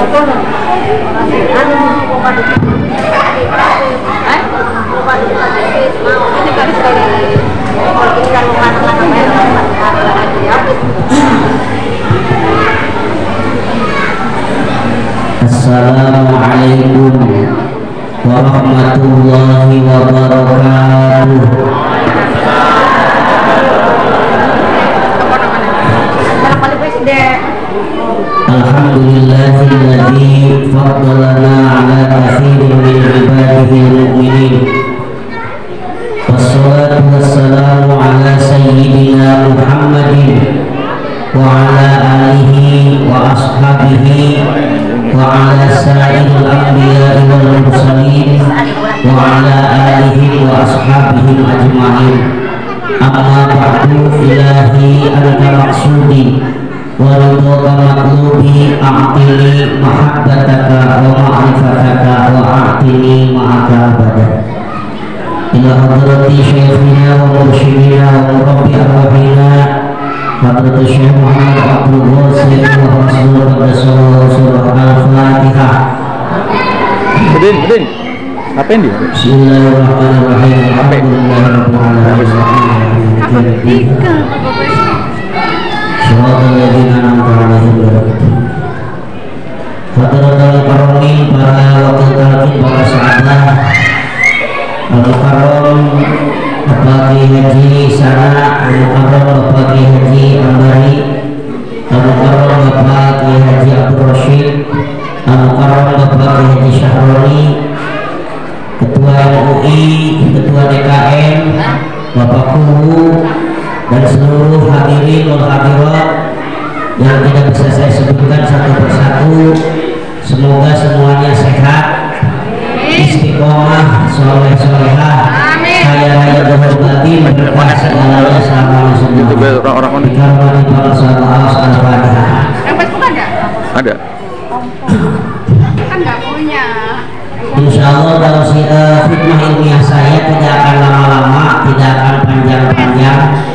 Assalamualaikum warahmatullahi wabarakatuh. Alhamdulillahilladzi faddalana ala katsirin min ibadihi al-mu'minin. Wassalatu wassalamu ala sayyidina Muhammadin wa ala alihi wa ashabihi wa ala sa'iril anbiya'i wal mursalin wa ala alihi wa ashabihim ajma'in. Amma ba'du, ilahi anta maqsudi wa ridha maqlubi, a'tini mahabbataka wa ma'rifataka wa a'tini ma'aka abadah. Ila hadrati syekhina wa mursyidina wa murabbi arwahina Hadratu Syekh Muhammad Abdul Ghasil wa Rasul surah Al-Fatihah. Bedin. Ngapain dia? Bismillahirrahmanirrahim. Alhamdulillahirabbil alamin. Syaratal ladzina an'amta 'alaihim ghairil Hadratul Karomin, para wakil talaqin, para sahabat Al-Karom, Bapak Haji Sana, Al-Karom Bapak Haji Ambari, Al-Karom Bapak Haji Abdul Rashid, Al-Karom Bapak Haji Syahroni, Ketua MUI, Ketua DKM, Bapak Kuhu, dan seluruh hadirin wal hadirat yang tidak bisa saya sebutkan satu persatu. Semoga semuanya sehat, istiqomah, soleh-solehah, kaya raya dohor batin, berkah segalanya selama semua. Dikaruniai para sahabat Al-Fatihah. Yang Facebook Ada. Kan nggak punya. Insya Allah dalam fitnah ilmiah saya tidak akan lama-lama, tidak akan panjang-panjang.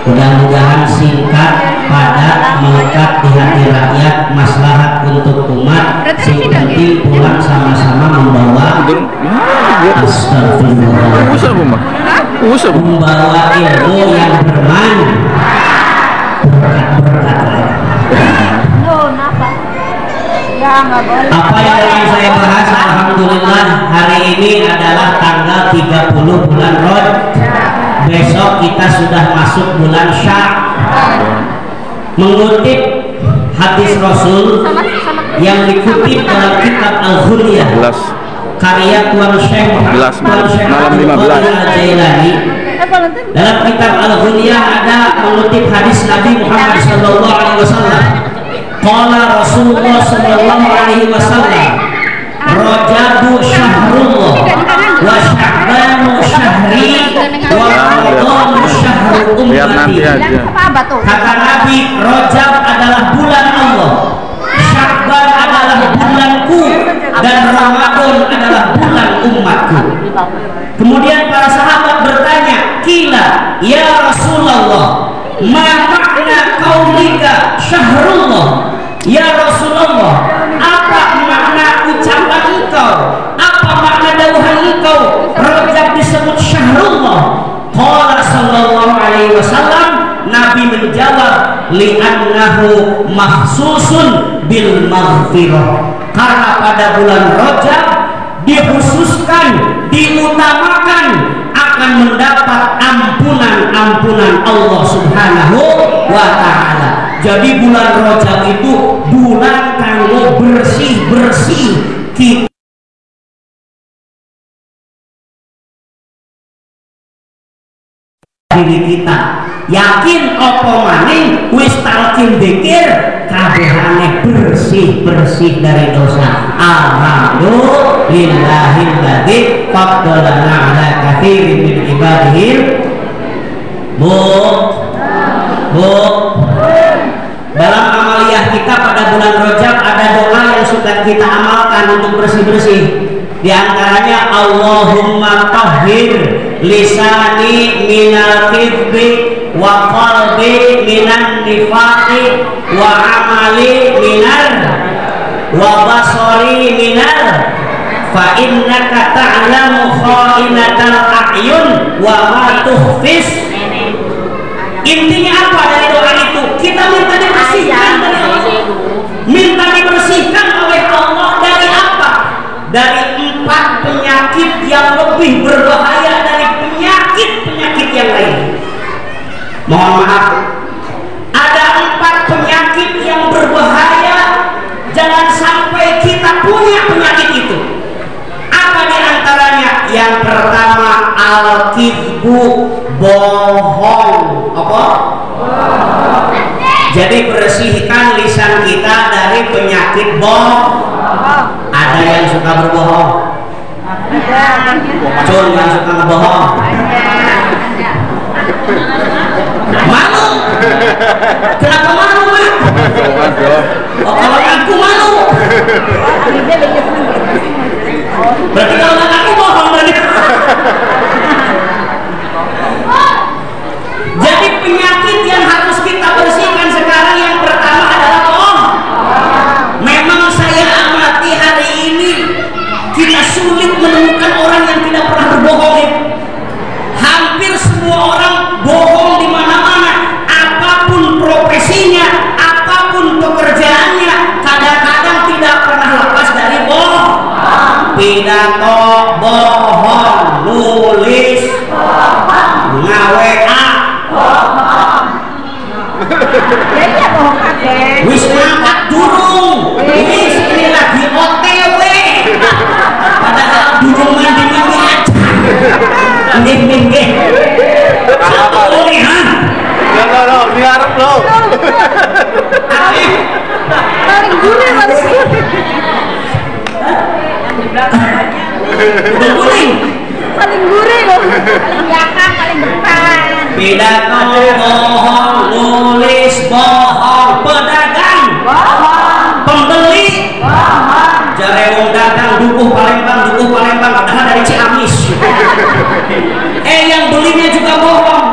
Mudah-mudahan singkat, padat, melekat di hati rakyat, maslahat untuk umat, seperti pulang sama-sama membawa astagfirullah, membawa ilmu yang bermanfaat, berkat-berkat. Apa yang ingin saya bahas, alhamdulillah hari ini adalah tanggal 30 bulan Rajab. Besok kita sudah masuk bulan Sya'ban. Mengutip hadis Rasul yang dikutip dalam kitab Al-Ghunyah karya Tuan Syekh Muhammad Al-Jailani. Dalam kitab Al-Ghunyah ada mengutip hadis Nabi Muhammad SAW. Qala Rasulullah sallallahu alaihi wasallam, Rajabu syahrullah wa Sya'banu syahri wa Ramadhanu syahru ummati. Kata Nabi, Rajab adalah bulan Allah, Sya'ban adalah bulanku, dan Ramadan adalah bulan umatku. Kemudian para sahabat bertanya, Qila ya Rasulullah, ma makna qaulika syahrullah? Ya Rasulullah, apa makna ucapan engkau? Apa makna dauhan engkau? Rajab disebut syahrullah. Qala sallallahu alaihi wasallam, Nabi menjawab, li'annahu mahsusun bil maghfirah. Karena pada bulan Rajab dikhususkan, diutamakan akan mendapat ampunan Allah Subhanahu wa ta'ala. Jadi bulan Rajab itu bulan kanggo bersih-bersih kita diri kita. Yakin apa maning wis talqin dzikir kabehane bersih-bersih dari dosa. Alhamdulillahilladzi faddalana ala katsirin min ibadihi. Dalam amaliyah kita pada bulan Rajab ada doa yang suka kita amalkan untuk bersih-bersih. Di antaranya Allahumma tahhir lisani minal kibri wa qalbi minan nifaqi wa amali wa basari minal fa innaka ta'lamu kha'inatal a'yun wa ma tukhfis. Intinya apa dari doa itu? Kita minta dibersihkan dari Allah, minta dibersihkan oleh Allah dari apa? Dari 4 penyakit yang lebih berbahaya dari penyakit-penyakit yang lain. Mohon maaf, ada 4 penyakit yang berbahaya. Jangan sampai kita punya penyakit itu. Apa diantaranya? Yang pertama, al-kizbu, bohong. Apa? Jadi bersihkan lisan kita dari penyakit bohong. Ada yang suka berbohong? Cun yang suka ngebohong? Malu? Kenapa malu, Mak? Oh, kalau aku malu. Berarti kalau aku bohong berarti. Jadi penyakit yang harus kita bersihkan sekarang yang pertama adalah bohong. Memang saya amati hari ini kita sulit menemukan orang yang tidak pernah berbohong. Hampir semua orang bohong di mana-mana, apapun profesinya, apapun pekerjaannya, kadang-kadang tidak pernah lepas dari bohong. Pidato bohong, nulis ngawe-a wis ngangkat durung, wis ini lagi OTW, padahal durung mandi-mandi aja. Nggih. Satu lihat. No, diharap lo. Paling gurih manusia. Udah guling. Paling gurih loh. Paling belakang, paling depan. Pidato bohong, nulis bohong, pedagang bohong, pembeli bohong. Jare wong dagang dukuh Palembang, padahal dari Ciamis. Yang belinya juga bohong.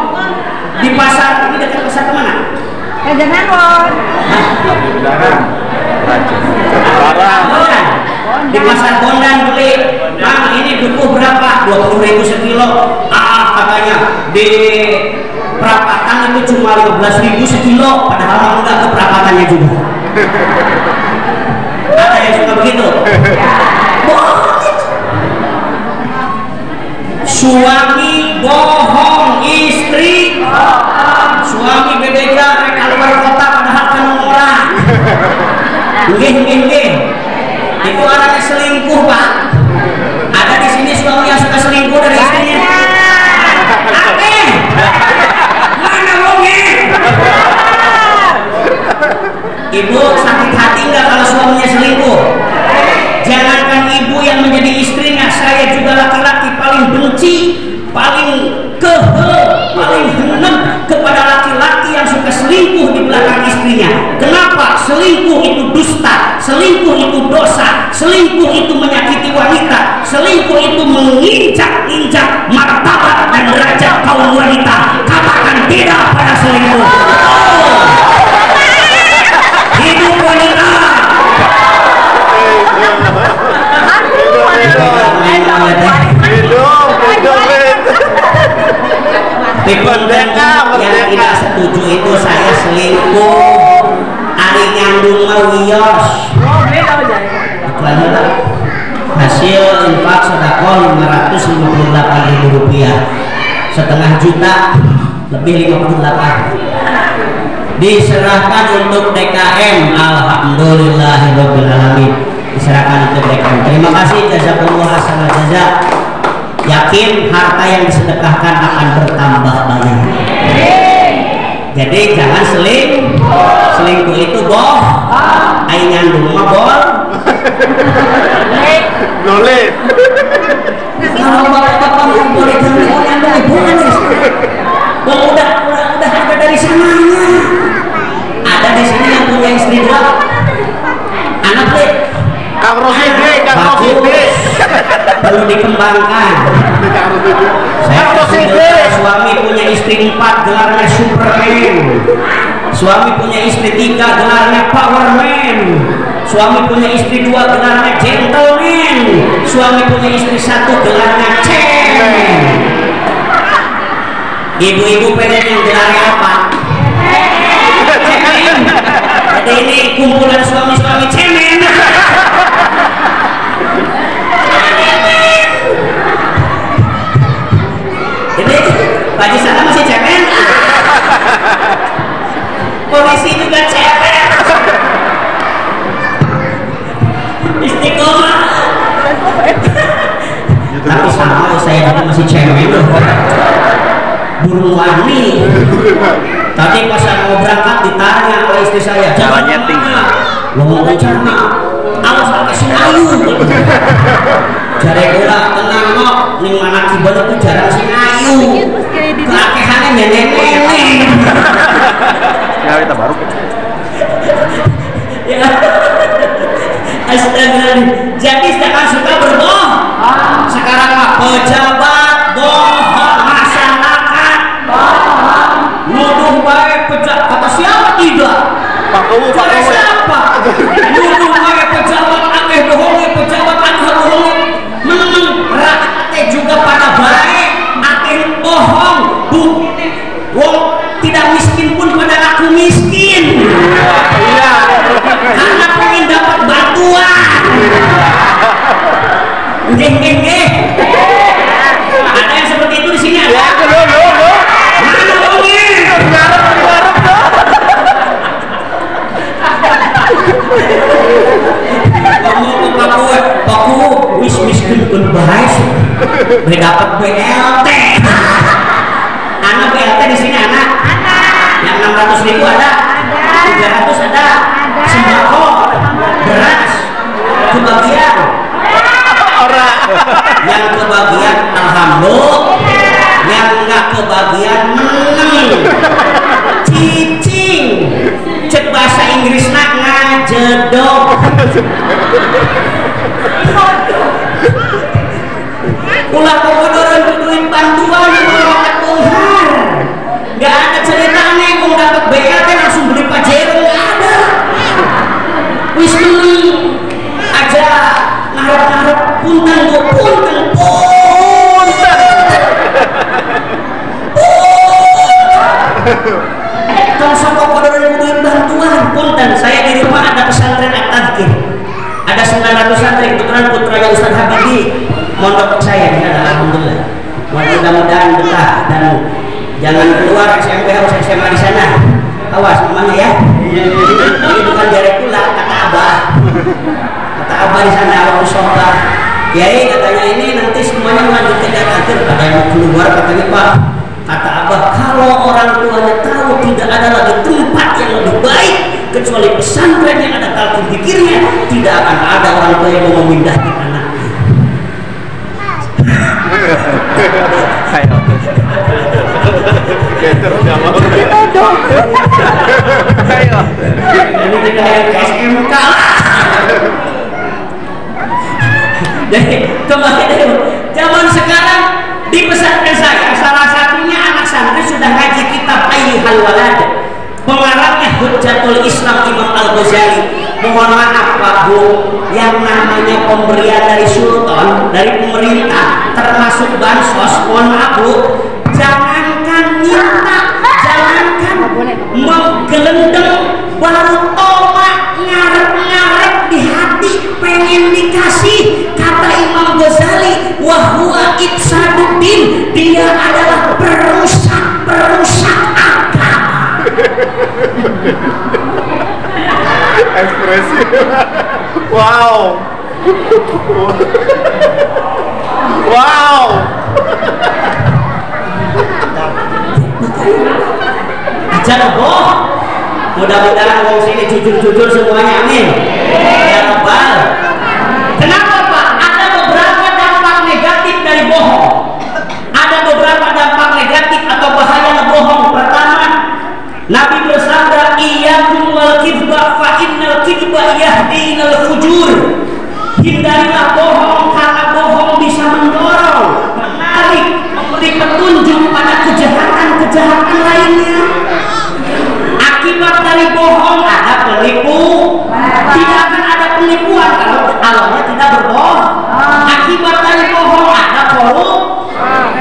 Di pasar ini dekat pasar kemana? Jangan. Di pasar Bondan beli. Mang, ini dukuh berapa? 20.000 sekilo. Katanya di perapatan itu cuma 15.000 sekilo, padahal enggak ke perapatannya juga. Ada yang suka begitu? Bohong. Suami bohong, istri bohong. Suami bebeja mereka luar kota padahal kan murah. Nggih. Itu orangnya selingkuh, Pak. Ada di sini suami yang suka selingkuh dari istrinya. Ate, mana wongnya? Ibu sakit hati nggak kalau suaminya selingkuh? Jangankan ibu yang menjadi istrinya, saya juga laki-laki paling benci, paling paling hendak kepada laki-laki yang suka selingkuh di belakang istrinya. Kenapa? Selingkuh itu dusta, selingkuh itu dosa, selingkuh itu menyakiti wanita, selingkuh itu menginjak-injak martabat dan derajat kaum wanita. Katakan tidak pada selingkuh. Hidup wanita. Yang tidak setuju itu saya selingkuh, ari nyandung mawios. Hasil infak sedekah 558.000 rupiah, setengah juta, lebih 58. Diserahkan untuk DKM. Alhamdulillahirobbilalamin. Diserahkan untuk DKM. Terima kasih, jazakumullah hasanal jazak. Yakin harta yang disedekahkan akan bertambah banyak. Jadi jangan selingkuh itu bohong. Ai nyandung mah bol. Boleh. Kalau bapak-bapak yang boleh nyandung ibu kan udah ada dari sananya. Ada di sini yang punya istri dua. Anak deh. Kang Rosidre. Perlu dikembangkan. Saya suami punya istri 4, gelarnya Superman. Suami punya istri 3, gelarnya powerman. Suami punya istri 2, gelarnya gentleman. Suami punya istri 1, gelarnya cemen. Ibu-ibu pengen yang gelarnya apa? Cemen. Jadi ini kumpulan suami-suami cemen. Jadi bagi sana masih cemen. Polisi juga cemen. Istiqomah. Tapi sama saya dulu masih cemen loh. Burung wani. Tadi pas saya mau berangkat ditanya oleh istri saya, Caranya tinggi. ngomong rencana awas pakai singayu. Jare kula tenang kok, ning mana kibon itu jarang singayu. Keakehannya neneng-neneng. Ya kita baru. Ya. Astaga. Jadi sekarang suka berbohong. Sekarang mah pejabat bohong, masyarakat bohong, nuduh baik pejabat. Kata siapa tidak? Pak Kowo, Pak Kata Kowo. siapa? Nuduh baik pejabat akeh bohong, pejabat akeh bohong. Rakyat juga pada baik, akeh bohong. Bukti wong tidak miskin pun pada laku miskin. Iya. Karena pengen dapat bantuan. Nggih. Ada yang seperti itu di sini ada? Ya, lo. Mana orangnya? Ngarep. Ngomong ke Paku, wis miskin pun bahas. Dapat BLT. Anak BLT di sini anak. Yang 600.000 ada. 300 ada. Sembako, beras, kebagian. Orang. Yang kebagian alhamdulillah, yang nggak kebagian cicing. Cek bahasa Inggris nak ngajedok. Ulah komodoran butuhin bantuan mengelola Tuhan. Nggak ada ceritanya mau dapat BLT langsung beli pajero, nggak ada. Wis beli aja ngarep-ngarep punten. Kalau sama kodoran butuhin bantuan punten. Saya di rumah ada pesantren At-Tadhkir, ada 900 santri, kebetulan putranya Ustaz Habibie mondok saya di sana, alhamdulillah. Mudah-mudahan betah dan jangan keluar SMP harus SMA di sana. Awas namanya ya. Ini bukan dari pula, kata Abah. Kata Abah di sana awal sholat. Kiai katanya ini nanti semuanya melanjutkan At-Tadhkir. Ada yang keluar katanya Pak. Kata Abah, kalau orang tuanya tahu tidak ada lagi tempat yang lebih baik kecuali pesantren yang ada talqin pikirnya, tidak akan ada orang tua yang mau memindahkan anaknya. Ayo. Ayo. Ini tidak yang SMK. Jadi kembali zaman sekarang di pesantren saya salah satunya anak santri sudah ngaji kitab Ayyuhal Walad, pengarangnya Hujjatul Islam Imam Al-Ghazali. Mohon maaf Pak Bu, yang namanya pemberian dari sultan, dari pemerintah, termasuk bansos, mohon maaf Bu, jangankan minta, jangankan menggelendeng, baru tomat ngarep-ngarep di hati pengen dikasih. Kata Imam Ghazali, wahwa ifsaduddin, dia adalah perusak agama. Ekspresi. Wow. Aja boh. Mudah-mudahan wong sini jujur-jujur semuanya, amin. Ya Rabbal. Kenapa Pak? Ada beberapa dampak negatif dari bohong. Ada beberapa dampak negatif atau bahaya bohong. Pertama, Nabi bersabda, iyyakum wal kidba fa innal kidba yahdi ilal fujur. Hindarilah bohong karena bohong bisa mendorong, menarik, memberi petunjuk pada kejahatan-kejahatan lainnya. Akibat berbohong. Akibat dari bohong ada korup.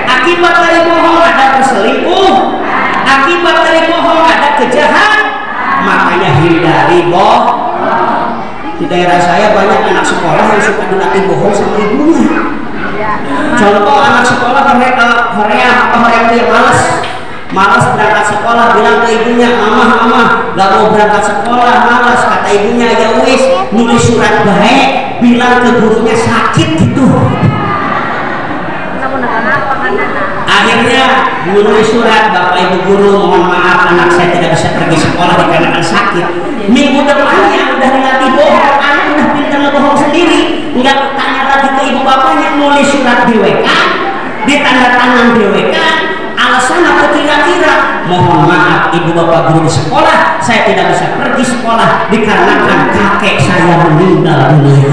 Akibat dari bohong ada berselingkuh. Akibat dari bohong ada kejahat. Makanya hindari bohong. Di daerah saya banyak anak sekolah yang suka dilatih bohong sama ibunya. Contoh anak sekolah Korea dia malas berangkat sekolah, bilang ke ibunya, mama gak mau berangkat sekolah, malas. Kata ibunya, ya wis, nulis surat baik, bilang ke gurunya sakit gitu. Akhirnya menulis surat, bapak ibu guru mohon maaf anak saya tidak bisa pergi sekolah dikarenakan sakit. Minggu depannya udah dilatih bohong, anak udah pintar ngebohong sendiri, nggak tanya lagi ke ibu bapaknya, nulis surat di WK, ditanda tangan di WK. Alasan apa kira-kira? Mohon maaf ibu bapak guru di sekolah, saya tidak bisa pergi sekolah dikarenakan kakek saya meninggal dunia.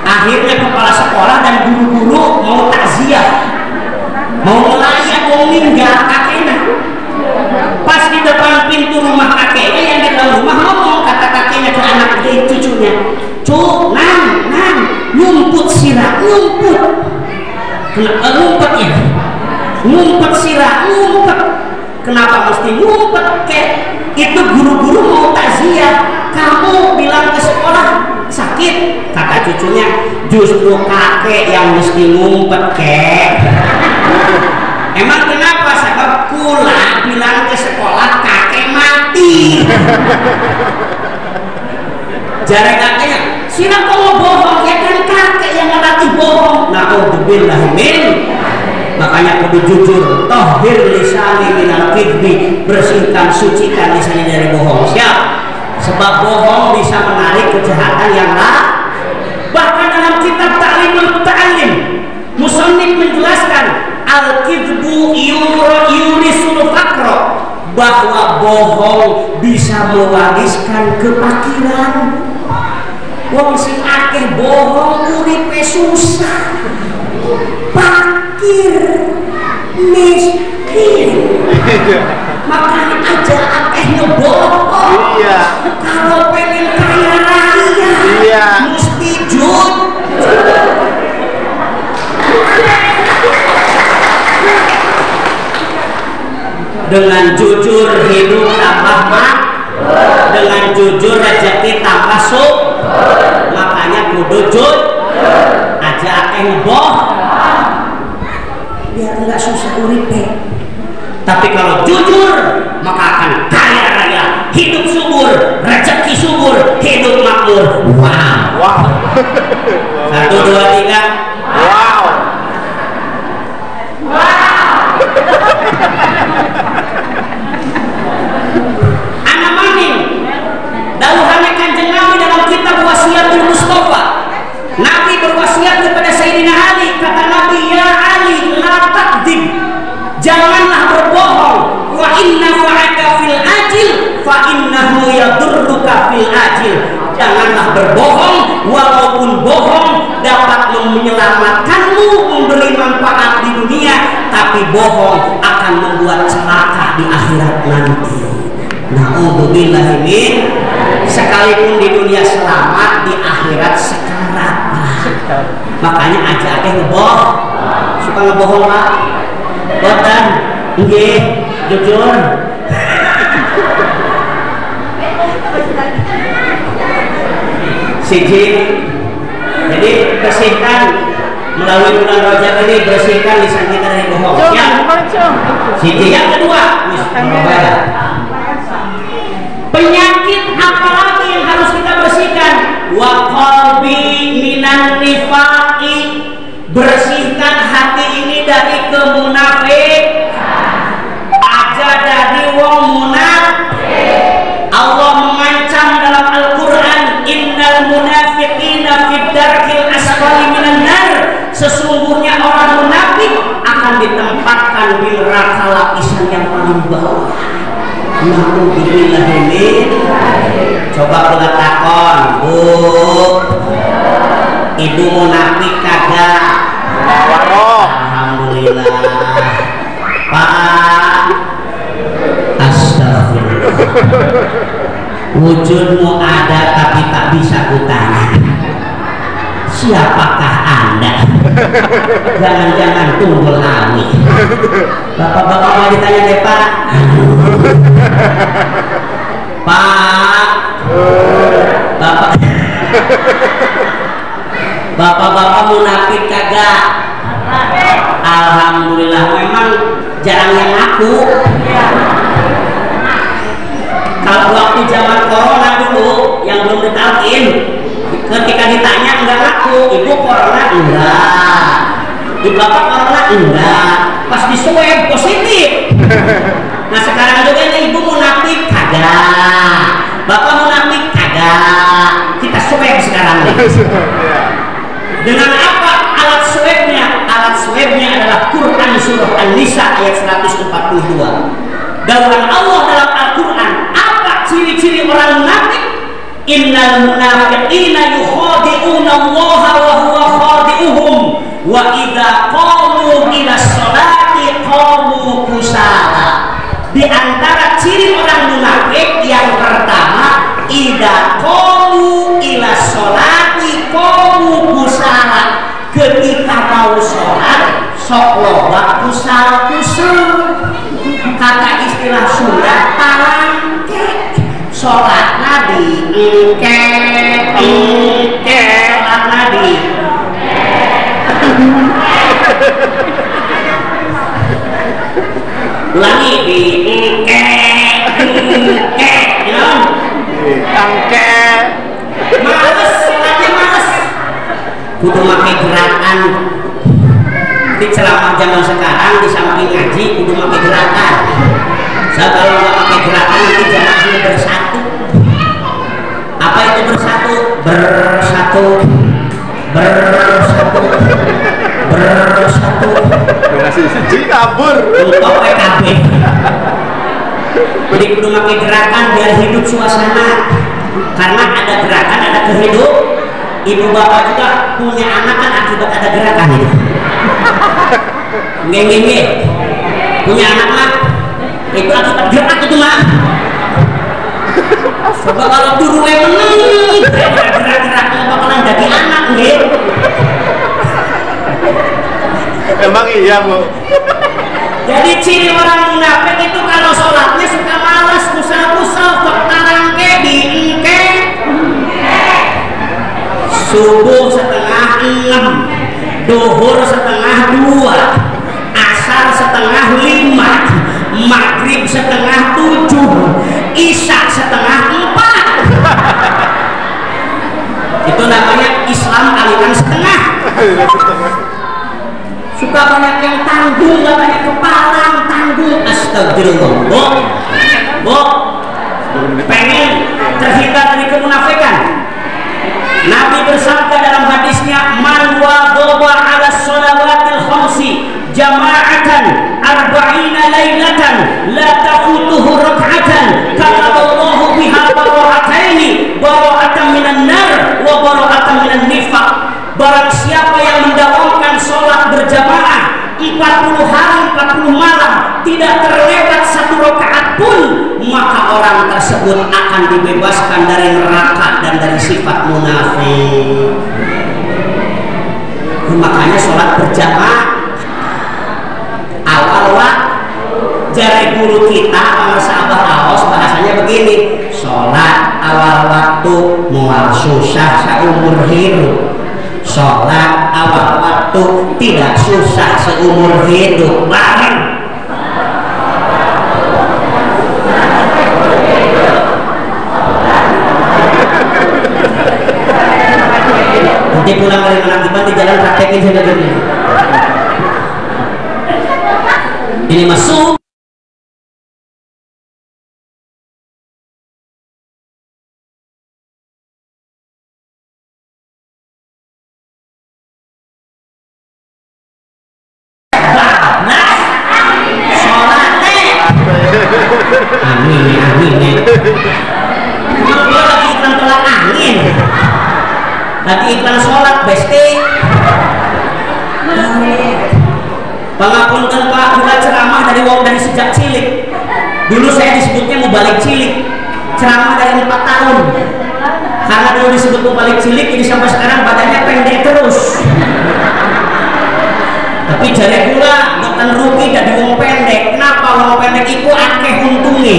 Akhirnya kepala sekolah dan guru-guru mau takziah, mau melayat, mau meninggal kakeknya. Pas di depan pintu rumah kakeknya yang di dalam rumah ngomong, kata kakeknya ke anak cucunya, nang, ngumpet sirah, ngumpet ya, ngumpet sirah, ngumpet. Kenapa mesti ngumpet? Kek itu guru-guru mau takziah, kamu bilang ke sekolah sakit. Kata cucunya, justru kakek yang mesti ngumpet kek. Emang kenapa? Sebab kula bilang ke sekolah kakek mati. Jare kakeknya, sirah kamu bohong, ya kan kakek yang ngelatih bohong. Na'udzubillah min. Makanya kudu jujur, tahhir lisani minal kidbi, bersihkan, sucikan lisannya dari bohong. Siap? Sebab bohong bisa menarik kejahatan yang lain. Bahkan dalam kitab Ta'limul Muta'allim, musannif menjelaskan al-kidbu yurisul faqra, bahwa bohong bisa mewariskan kefakiran. Wong sing akeh bohong uripe susah, fakir, miskin. Makanya aja akehnya bohong. Iya. Kalau pengen kaya raya, Iya. mesti jujur. Dengan jujur hidup tambah dengan jujur rezeki tambah makanya kudu jujur aja akeh ngeboh biar enggak susah uripe. Tapi kalau jujur maka akan kaya raya, hidup subur, rezeki subur, hidup makmur. Wow. 1, 2, 3. Wow. Anak maning dawuhannya Kanjeng Nabi dalam kitab Wasiatul Mustafa. Nabi berwasiat kepada Sayyidina Ali, kata Nabi, ya Ali la takdzib, janganlah berbohong, wa inna fa'aka fil ajil fa innahu yadurruka fil ajil. Janganlah berbohong, walaupun bohong dapat menyelamatkanmu, memberi manfaat di dunia, tapi bohong akan membuat celaka di akhirat nanti. Na'udzubillah min. Sekalipun di dunia selamat, di akhirat sekarat. Makanya aja akeh ngeboh. Suka ngebohong Pak? Boten? Nggih, jujur. Siji, jadi bersihkan melalui bulan Rajab ini, bersihkan lisan kita dari bohong. Ya. Siji. Yang kedua, penyakit apalagi yang harus kita bersihkan? Wa qalbi minan nifaqi, bersihkan hati ini dari kemunafik. Aja dari wong munafik. Allah mengancam dalam Al-Qur'an, innal munafiqina fid darkil asfali minan nar. Sesungguhnya orang munafik akan ditempatkan di neraka lapisan yang paling bawah. Na'udzubillah min. Coba kula takon, Bu, ibu munafik kagak? Alhamdulillah. Pak, astagfirullah. Wujudmu ada tapi tak bisa kutanya. siapakah Anda? Jangan-jangan tunggul ami. Bapak-bapak mau ditanya deh Pak. Pak, bapak-bapak munafik kagak? Alhamdulillah, memang jarang yang ngaku. Kalau waktu zaman corona dulu yang belum ditalkin, ketika ditanya enggak ngaku, ibu corona enggak, ibu bapak corona enggak, pas di swab positif. Nah sekarang juga ini ibu munafik kagak, bapak munafik kagak, kita swab sekarang nih. Dengan apa alat swabnya? Alat swabnya adalah Quran surah An-Nisa ayat 142. Dauhan Allah dalam Al-Quran. Apa ciri-ciri orang munafik? Innal munafiqina yukhadi'una Allah wa huwa khadi'uhum wa idza qamu ila sholati qamu kusala. Di antara ciri orang munafik yang pertama, idza qamu ila sholati qamu kusala. Ketika mau sholat sok loba kusal-kusal. Kata istilah Sunda talangke. Sholatna di engke sholatna di ulangi di engke angke males, sholatnya males. Kudu make gerakan. Di ceramah zaman sekarang di samping ngaji kudu make gerakan. Saya kalau nggak pakai gerakan nanti jamaahnya bersatu. Apa itu bersatu? Bersatu, bersatu, bersatu. Jadi kabur. Untuk PKB. Jadi kudu pakai gerakan biar hidup suasana. Karena ada gerakan, ada kehidup. Ibu bapak juga punya anak kan akibat ada gerakan itu. Nge-nge-nge. Punya anak mah itu akibat gerak itu mah. Coba kalau guru menang gerak-gerak bakalan jadi anak nih. Emang iya Bu. Jadi ciri orang munafik itu kalau sholatnya suka malas, kusal-kusal, tertarangke di engke. Subuh 5:30, duhur 4:30, asar 5:30, maghrib 6:30, isya 3:30. Itu namanya Islam aliran setengah. Suka banyak yang tanggung, gak banyak kepala tanggung. Astagfirullah. Bu, pengen terhindar dari kemunafikan. Nabi bersabda dalam hadisnya, man wadaba ala sholawatil khamsi jama'atan arba'ina laylatan la tafutuhu rak'atan kataballahu biha bara'ataini bara'atan minan nar wa bara'atan minan nifaq. Barang siapa yang mendawamkan sholat berjamaah 40 hari 40 malam tidak terlewat 1 rakaat pun, maka orang tersebut akan dibebaskan dari neraka dan dari sifat munafik. Makanya sholat berjamaah awal-awal jari guru kita sama sahabat Aos bahasanya begini, sholat awal waktu mual susah seumur hidup, sholat awal waktu tidak susah seumur hidup. Bareng nanti pulang dari menantiban di jalan praktekin saja dulu. Ini masuk lagi iklan sholat besti pengapunten Pak udah ceramah dari sejak cilik. Dulu saya disebutnya mau balik cilik, ceramah dari 4 tahun Karena dulu disebut balik cilik, ini sampai sekarang badannya pendek terus. Tapi jari pula bukan rugi jadi wong pendek. Kenapa wong pendek itu akeh untungnya?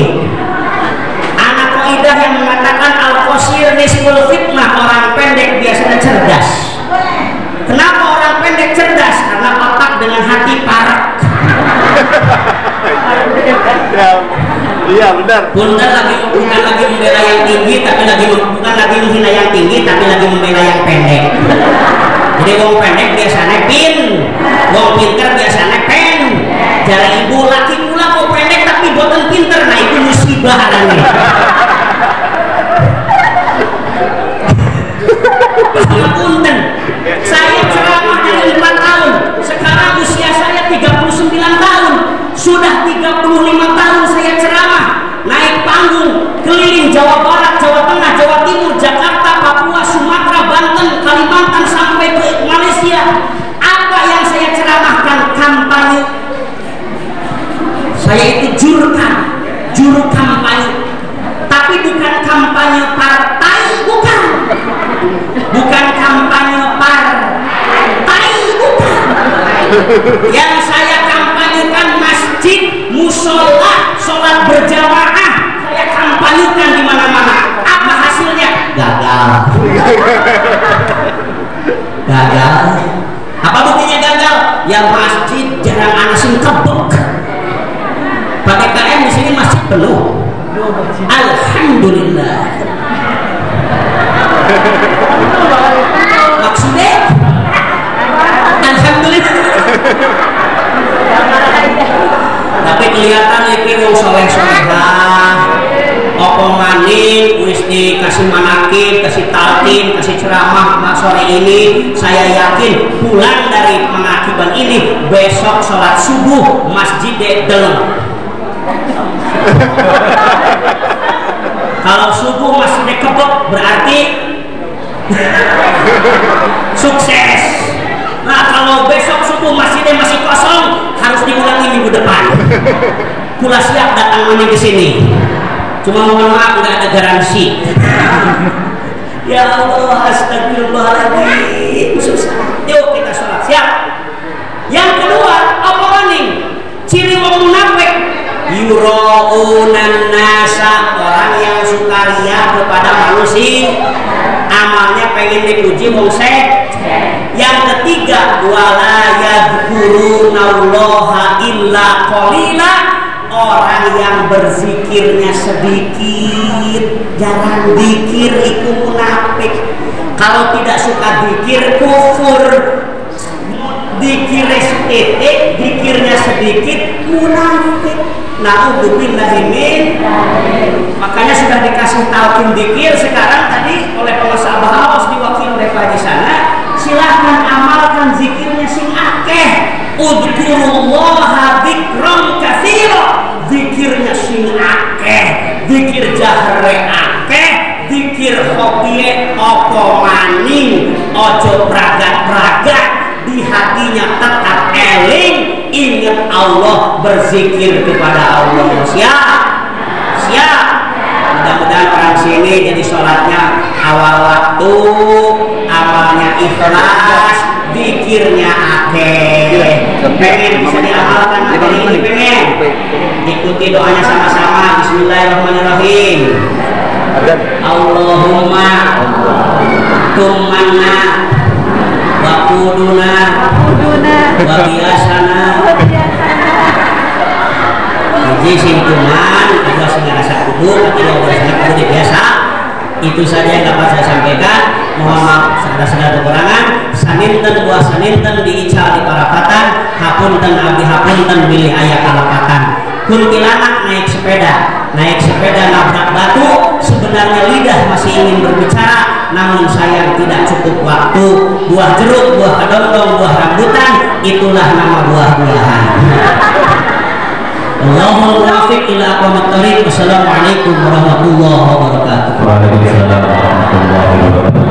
Anak kaidah yang mengatakan al-qasir nisful fitnah, orang pendek biasanya cerdas. Kenapa orang pendek cerdas? Karena otak dengan hati parek. Ya, iya benar. Bukan lagi membela yang tinggi, tapi bukan lagi menghina yang tinggi, tapi lagi membela yang pendek. Jadi wong pendek biasanya pin, wong pinter biasanya pen. Jari ibu laki pula kok pendek tapi boten pinter, nah itu musibah adanya. Punten, saya ceramah dari 5 tahun, sekarang usia saya 39 tahun, sudah 35 tahun saya ceramah, naik panggung, keliling Jawa Barat, Jawa Tengah, Jawa Timur, Jakarta, Papua, Sumatera, Banten, Kalimantan, sampai ke Malaysia. Apa yang saya ceramahkan? Kampanye. Saya itu juru kampanye, tapi bukan kampanye partai, bukan kampanye partai, bukan. Yang saya kampanyekan masjid, musola, sholat berjamaah, saya kampanyekan di mana-mana. Apa hasilnya? Gagal. Apa buktinya gagal? Ya masjid jarang anak sing kebek. Pakai KM di sini masjid penuh. Alhamdulillah. Maksudnya? Alhamdulillah. Tapi kelihatan iki wong soleh-solehah. Apa maning wis dikasih manakib, kasih talqin, kasih ceramah sore ini, saya yakin pulang dari penakiban ini besok sholat subuh masjid deleng. Kalau subuh masjid kebek berarti sukses. Nah kalau besok subuh masjidnya masih kosong, harus diulangi minggu depan. Pula siap datang ini ke sini. Cuma mohon maaf nggak ada garansi. Ya Allah, astagfirullahaladzim, susah. Yuk kita sholat, siap. Yang kedua, apa maning? Ciri wong munafik, yuraunan nasa, orang yang sukaria kepada manusia, amalnya pengen dipuji wong sek. Yang ketiga, wala yadhkurunallaha illa qalila, orang yang berzikirnya sedikit, jarang zikir itu munafik. Kalau tidak suka zikir, kufur. Zikirnya sedikit, zikirnya sedikit, munafik. Na'udzubillahi min. Makanya sudah dikasih talqin zikir sekarang tadi oleh pengusaha Bahaus diwakili oleh Pak di sana. Silahkan amalkan zikirnya sing akeh. Udzurullaha dzikran katsira. Zikirnya sing akeh, zikir jahre akeh, zikir khofiyah apa maning, ojo pragat-pragat, di hatinya tetap eling, ingat Allah, berzikir kepada Allah. Siap. Mudah-mudahan orang sini jadi sholatnya awal waktu, amalnya ikhlas, zikirnya akeh. Pengen bisa diamalkan hari ini, pengen ikuti doanya sama-sama. Bismillahirrahmanirrahim. Allahumma tummanna wa quduna wa biasana. Jadi sintuman kedua segala sakudu, ketiga segala kudu biasa. Itu saja yang dapat saya sampaikan. Mohon maaf segala kekurangan. Saninten buah saninten diical di parapatan, hapunten abdi hapunten bilih ayah kalapatan. Kuntilanak naik sepeda nabrak batu. Sebenarnya lidah masih ingin berbicara, namun sayang tidak cukup waktu. Buah jeruk, buah kedondong, buah rambutan, itulah nama buah-buahan. Allahumma muwaffiq ila aqwamit thoriq. Wassalamualaikum warahmatullahi wabarakatuh. Waalaikumsalam warahmatullahi wabarakatuh.